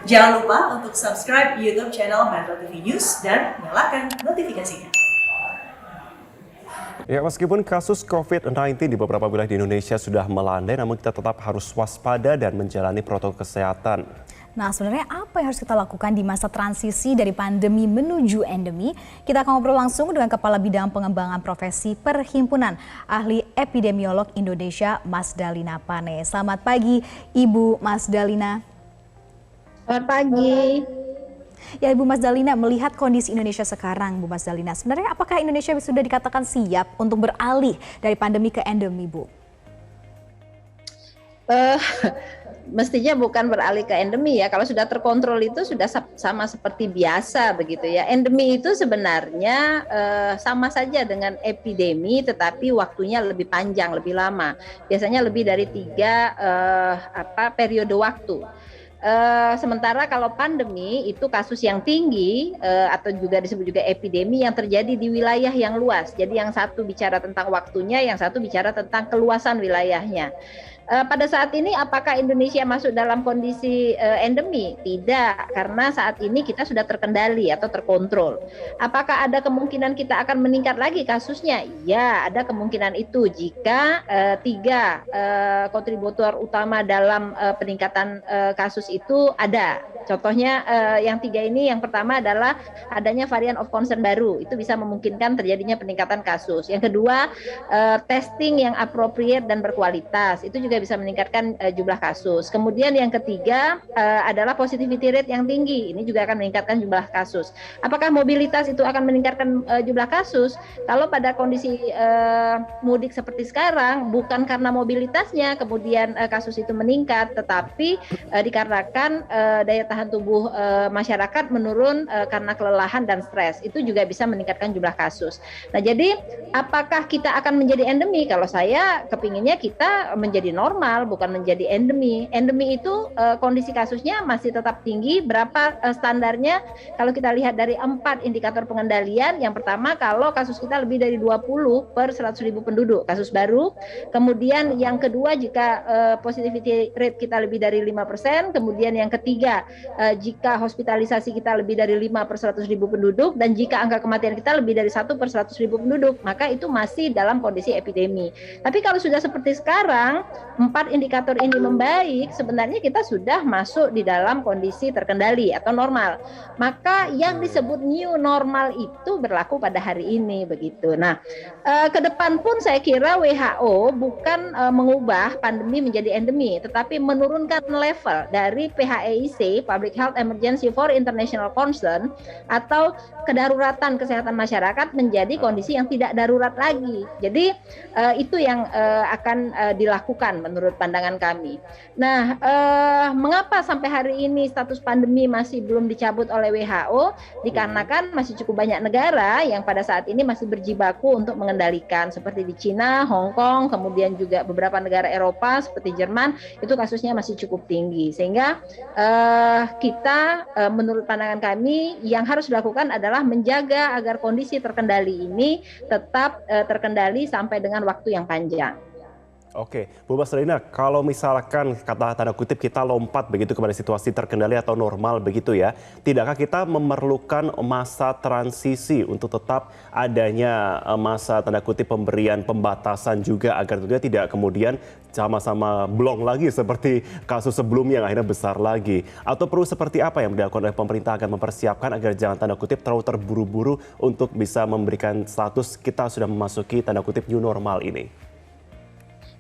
Jangan lupa untuk subscribe YouTube channel Metro TV News dan nyalakan notifikasinya. Ya, meskipun kasus COVID-19 di beberapa wilayah di Indonesia sudah melandai, namun kita tetap harus waspada dan menjalani protokol kesehatan. Nah, sebenarnya apa yang harus kita lakukan di masa transisi dari pandemi menuju endemi? Kita akan ngobrol langsung dengan Kepala Bidang Pengembangan Profesi Perhimpunan Ahli Epidemiolog Indonesia, Mas Dalina Pane. Selamat pagi, Ibu Mas Dalina. Selamat pagi. Ya, Ibu Mas Dalina, melihat kondisi Indonesia sekarang, Bu Mas Dalina, sebenarnya apakah Indonesia sudah dikatakan siap untuk beralih dari pandemi ke endemi, Bu? Mestinya bukan beralih ke endemi ya. Kalau sudah terkontrol itu sudah sama seperti biasa begitu ya. Endemi itu sebenarnya sama saja dengan epidemi, tetapi waktunya lebih panjang, lebih lama. Biasanya lebih dari 3 periode waktu. Sementara kalau pandemi itu kasus yang tinggi atau juga disebut juga epidemi yang terjadi di wilayah yang luas. Jadi yang satu bicara tentang waktunya, yang satu bicara tentang keluasan wilayahnya. Pada saat ini apakah Indonesia masuk dalam kondisi endemi? Tidak, karena saat ini kita sudah terkendali atau terkontrol. Apakah ada kemungkinan kita akan meningkat lagi kasusnya? Ya, ada kemungkinan itu jika 3 kontributor utama dalam peningkatan kasus itu ada. Contohnya yang 3 ini, yang pertama adalah adanya varian of concern baru, itu bisa memungkinkan terjadinya peningkatan kasus. Yang kedua, testing yang appropriate dan berkualitas, itu juga bisa meningkatkan jumlah kasus. Kemudian yang ketiga adalah positivity rate yang tinggi, ini juga akan meningkatkan jumlah kasus. Apakah mobilitas itu akan meningkatkan jumlah kasus? Kalau pada kondisi mudik seperti sekarang, bukan karena mobilitasnya kemudian kasus itu meningkat, tetapi dikarenakan daya tahan tubuh masyarakat menurun karena kelelahan dan stres, itu juga bisa meningkatkan jumlah kasus. Nah, jadi apakah kita akan menjadi endemi? Kalau saya kepinginnya kita menjadi normal, bukan menjadi endemi. Endemi itu kondisi kasusnya masih tetap tinggi. Berapa standarnya? Kalau kita lihat dari 4 indikator pengendalian, yang pertama kalau kasus kita lebih dari 20 per 100.000 penduduk, kasus baru. Kemudian yang kedua jika positivity rate kita lebih dari 5%. Kemudian yang ketiga, jika hospitalisasi kita lebih dari 5 per 100.000 penduduk, dan jika angka kematian kita lebih dari 1 per 100.000 penduduk, maka itu masih dalam kondisi epidemi. Tapi kalau sudah seperti sekarang, 4 indikator ini membaik, sebenarnya kita sudah masuk di dalam kondisi terkendali atau normal. Maka yang disebut new normal itu berlaku pada hari ini begitu. Nah, ke depan pun saya kira WHO bukan mengubah pandemi menjadi endemi, tetapi menurunkan level dari PHEIC, Public Health Emergency for International Concern, atau kedaruratan kesehatan masyarakat menjadi kondisi yang tidak darurat lagi. Jadi itu yang akan dilakukan menurut pandangan kami. Nah, mengapa sampai hari ini status pandemi masih belum dicabut oleh WHO? Dikarenakan masih cukup banyak negara yang pada saat ini masih berjibaku untuk mengendalikan, seperti di Cina, Hong Kong, kemudian juga beberapa negara Eropa seperti Jerman, itu kasusnya masih cukup tinggi. Sehingga kita menurut pandangan kami yang harus dilakukan adalah menjaga agar kondisi terkendali ini tetap terkendali sampai dengan waktu yang panjang. Oke, Bu Mas Dalina, kalau misalkan kata tanda kutip kita lompat begitu kepada situasi terkendali atau normal begitu ya, tidakkah kita memerlukan masa transisi untuk tetap adanya masa tanda kutip pemberian pembatasan juga agar tentunya tidak kemudian sama-sama blong lagi seperti kasus sebelumnya yang akhirnya besar lagi? Atau perlu seperti apa yang dilakukan oleh pemerintah agar mempersiapkan agar jangan tanda kutip terlalu terburu-buru untuk bisa memberikan status kita sudah memasuki tanda kutip new normal ini?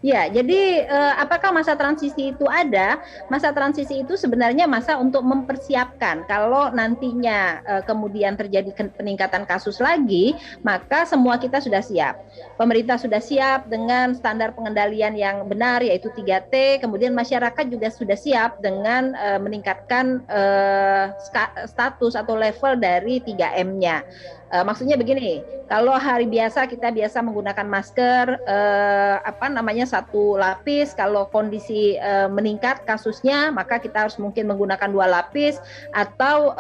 Ya, jadi apakah masa transisi itu ada? Masa transisi itu sebenarnya masa untuk mempersiapkan. Kalau nantinya kemudian terjadi peningkatan kasus lagi, maka semua kita sudah siap. Pemerintah sudah siap dengan standar pengendalian yang benar, yaitu 3T. Kemudian masyarakat juga sudah siap dengan meningkatkan status atau level dari 3M-nya. Maksudnya begini, kalau hari biasa kita biasa menggunakan masker, 1 lapis, kalau kondisi meningkat kasusnya maka kita harus mungkin menggunakan 2 lapis, atau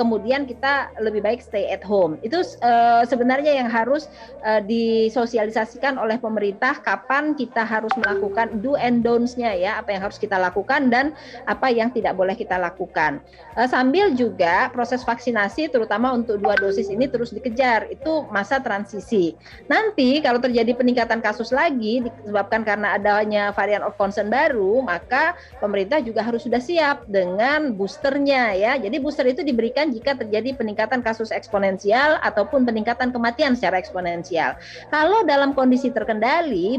kemudian kita lebih baik stay at home. Itu sebenarnya yang harus disosialisasikan oleh pemerintah, kapan kita harus melakukan do and don'ts-nya ya, apa yang harus kita lakukan dan apa yang tidak boleh kita lakukan. Sambil juga proses vaksinasi terutama untuk 2 dosis ini terus dikejar, itu masa transisi. Nanti kalau terjadi peningkatan kasus lagi disebabkan karena adanya varian of concern baru, maka pemerintah juga harus sudah siap dengan boosternya ya. Jadi booster itu diberikan jika terjadi peningkatan kasus eksponensial ataupun peningkatan kematian secara eksponensial. Kalau dalam kondisi terkendali,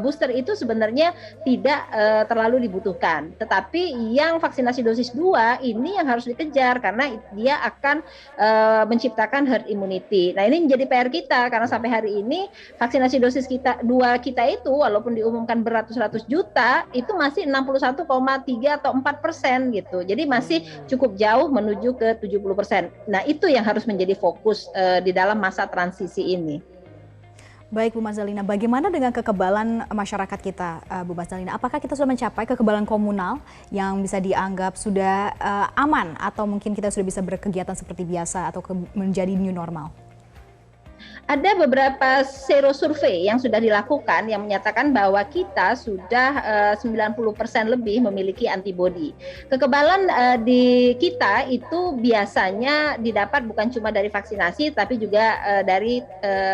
booster itu sebenarnya tidak terlalu dibutuhkan. Tetapi yang vaksinasi dosis 2 ini yang harus dikejar karena dia akan menciptakan herd immunity. Nah, ini menjadi PR kita karena sampai hari ini vaksinasi dosis kita 2 kita itu walaupun diumumkan beratus-ratus juta itu masih 61,3 atau 4% gitu. Jadi masih cukup jauh menuju ke 70%. Nah, itu yang harus menjadi fokus di dalam masa transisi ini. Baik Bu Mas Dalina, bagaimana dengan kekebalan masyarakat kita Bu Mas Dalina? Apakah kita sudah mencapai kekebalan komunal yang bisa dianggap sudah aman atau mungkin kita sudah bisa berkegiatan seperti biasa atau menjadi new normal? Ada beberapa serosurvei yang sudah dilakukan yang menyatakan bahwa kita sudah 90% lebih memiliki antibodi. Kekebalan di kita itu biasanya didapat bukan cuma dari vaksinasi tapi juga dari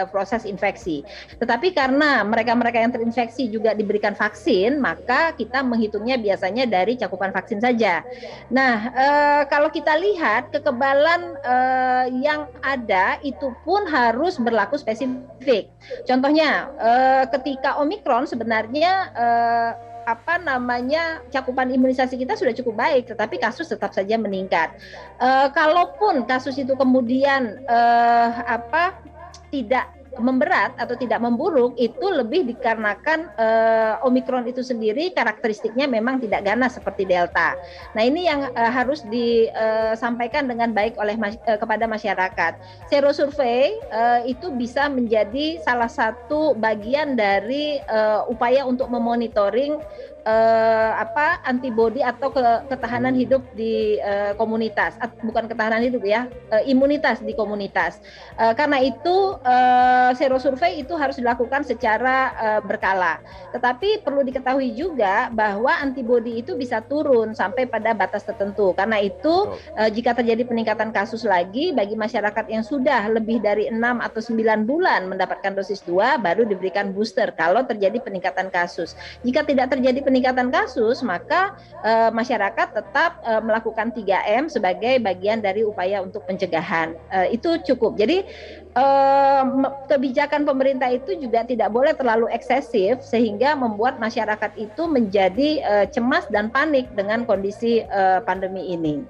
proses infeksi. Tetapi karena mereka-mereka yang terinfeksi juga diberikan vaksin, maka kita menghitungnya biasanya dari cakupan vaksin saja. Nah, kalau kita lihat kekebalan yang ada itu pun harus berlaku spesifik. Contohnya, ketika Omikron sebenarnya cakupan imunisasi kita sudah cukup baik, tetapi kasus tetap saja meningkat. Kalaupun kasus itu kemudian tidak memberat atau tidak memburuk, itu lebih dikarenakan Omikron itu sendiri karakteristiknya memang tidak ganas seperti Delta. Nah, ini yang harus disampaikan dengan baik oleh kepada masyarakat. Serosurvei itu bisa menjadi salah satu bagian dari upaya untuk memonitoring antibodi atau ketahanan hidup di komunitas, bukan ketahanan hidup ya, imunitas di komunitas. Karena itu serosurvei itu harus dilakukan secara berkala. Tetapi perlu diketahui juga bahwa antibodi itu bisa turun sampai pada batas tertentu. Karena itu jika terjadi peningkatan kasus lagi bagi masyarakat yang sudah lebih dari 6 atau 9 bulan mendapatkan dosis 2 baru diberikan booster kalau terjadi peningkatan kasus. Jika tidak terjadi peningkatan kasus, maka masyarakat tetap melakukan 3M sebagai bagian dari upaya untuk pencegahan. Itu cukup. Jadi kebijakan pemerintah itu juga tidak boleh terlalu eksesif sehingga membuat masyarakat itu menjadi cemas dan panik dengan kondisi pandemi ini.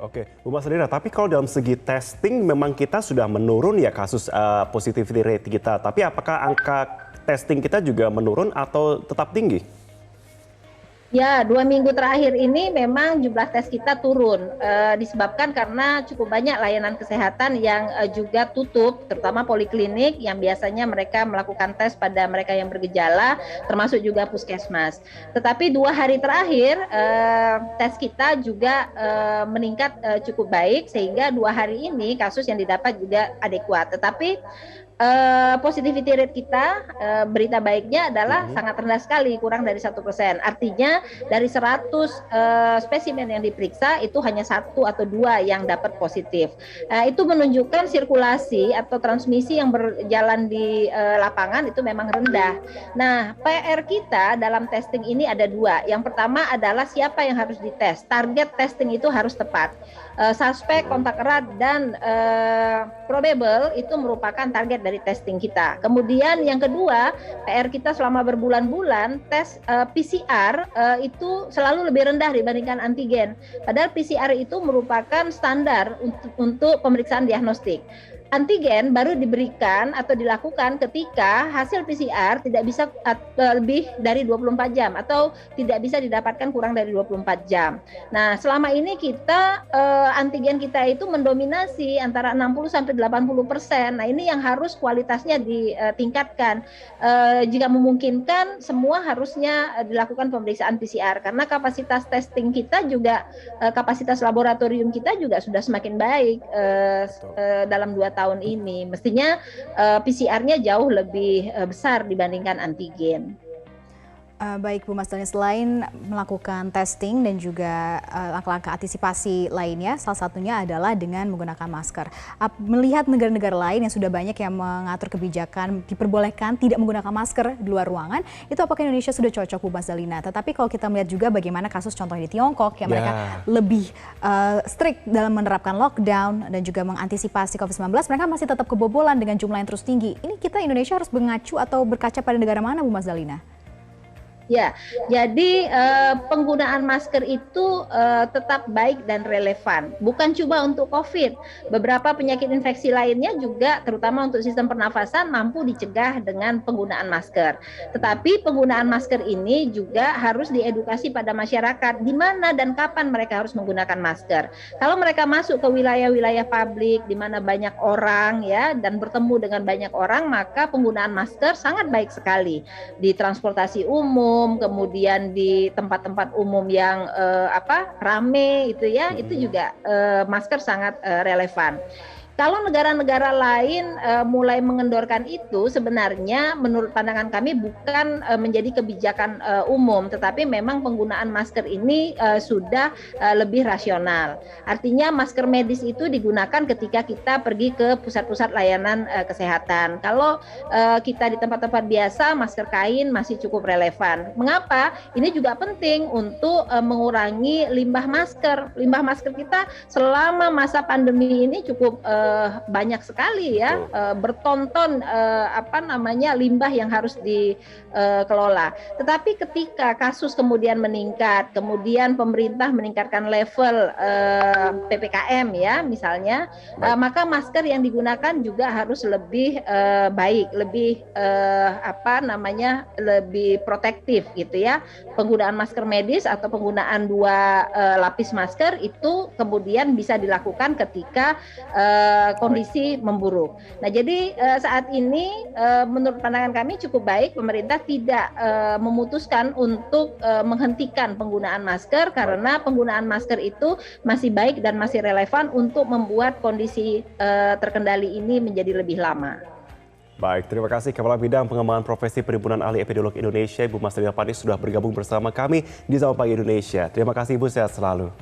Oke, Bu Mas Dalina, tapi kalau dalam segi testing memang kita sudah menurun ya kasus positivity rate kita. Tapi apakah angka testing kita juga menurun atau tetap tinggi? Ya, 2 minggu terakhir ini memang jumlah tes kita turun, disebabkan karena cukup banyak layanan kesehatan yang juga tutup, terutama poliklinik yang biasanya mereka melakukan tes pada mereka yang bergejala, termasuk juga puskesmas. Tetapi 2 hari terakhir tes kita juga meningkat cukup baik, sehingga 2 hari ini kasus yang didapat juga adekuat. Tetapi positivity rate kita, berita baiknya adalah sangat rendah sekali, kurang dari 1%. Artinya dari 100 spesimen yang diperiksa itu hanya 1 atau 2 yang dapat positif. Itu menunjukkan sirkulasi atau transmisi yang berjalan di lapangan itu memang rendah. Nah, PR kita dalam testing ini ada 2. Yang pertama adalah siapa yang harus dites. Target testing itu harus tepat. Suspek, kontak erat, dan probable itu merupakan target dari testing kita. Kemudian yang kedua, PR kita selama berbulan-bulan, tes PCR itu selalu lebih rendah dibandingkan antigen. Padahal PCR itu merupakan standar untuk pemeriksaan diagnostik. Antigen baru diberikan atau dilakukan ketika hasil PCR tidak bisa lebih dari 24 jam atau tidak bisa didapatkan kurang dari 24 jam. Nah, selama ini kita antigen kita itu mendominasi antara 60 sampai 80%. Nah, ini yang harus kualitasnya ditingkatkan. Jika memungkinkan semua harusnya dilakukan pemeriksaan PCR karena kapasitas testing kita juga kapasitas laboratorium kita juga sudah semakin baik dalam 2 tahun ini. Mestinya PCR-nya jauh lebih besar dibandingkan antigen. Baik Bu Mas Dalina, selain melakukan testing dan juga langkah-langkah antisipasi lainnya, salah satunya adalah dengan menggunakan masker. Melihat negara-negara lain yang sudah banyak yang mengatur kebijakan diperbolehkan tidak menggunakan masker di luar ruangan, itu apakah Indonesia sudah cocok Bu Mas Dalina? Tetapi kalau kita melihat juga bagaimana kasus contohnya di Tiongkok, yang mereka lebih strict dalam menerapkan lockdown dan juga mengantisipasi COVID-19, mereka masih tetap kebobolan dengan jumlah yang terus tinggi. Ini kita Indonesia harus mengacu atau berkaca pada negara mana Bu Mas Dalina? Ya, jadi penggunaan masker itu tetap baik dan relevan. Bukan cuma untuk COVID, beberapa penyakit infeksi lainnya juga terutama untuk sistem pernafasan mampu dicegah dengan penggunaan masker. Tetapi penggunaan masker ini juga harus diedukasi pada masyarakat di mana dan kapan mereka harus menggunakan masker. Kalau mereka masuk ke wilayah-wilayah publik di mana banyak orang ya dan bertemu dengan banyak orang, maka penggunaan masker sangat baik sekali di transportasi umum, kemudian di tempat-tempat umum yang rame itu ya, itu juga masker sangat relevan. Kalau negara-negara lain mulai mengendorkan itu, sebenarnya menurut pandangan kami bukan menjadi kebijakan umum, tetapi memang penggunaan masker ini sudah lebih rasional. Artinya masker medis itu digunakan ketika kita pergi ke pusat-pusat layanan kesehatan. Kalau kita di tempat-tempat biasa, masker kain masih cukup relevan. Mengapa? Ini juga penting untuk mengurangi limbah masker. Limbah masker kita selama masa pandemi ini cukup banyak sekali ya, bertonton limbah yang harus dikelola. Tetapi ketika kasus kemudian meningkat, kemudian pemerintah meningkatkan level PPKM ya misalnya, maka masker yang digunakan juga harus lebih baik, lebih lebih protektif gitu ya. Penggunaan masker medis atau penggunaan 2 lapis masker itu kemudian bisa dilakukan ketika kondisi memburuk. Nah, jadi saat ini menurut pandangan kami cukup baik pemerintah tidak memutuskan untuk menghentikan penggunaan masker karena penggunaan masker itu masih baik dan masih relevan untuk membuat kondisi terkendali ini menjadi lebih lama. Baik, terima kasih Kepala Bidang Pengembangan Profesi Perhimpunan Ahli Epidemiolog Indonesia, Ibu Mas Dalina Pani sudah bergabung bersama kami di Sapa Pagi Indonesia. Terima kasih Ibu, sehat selalu.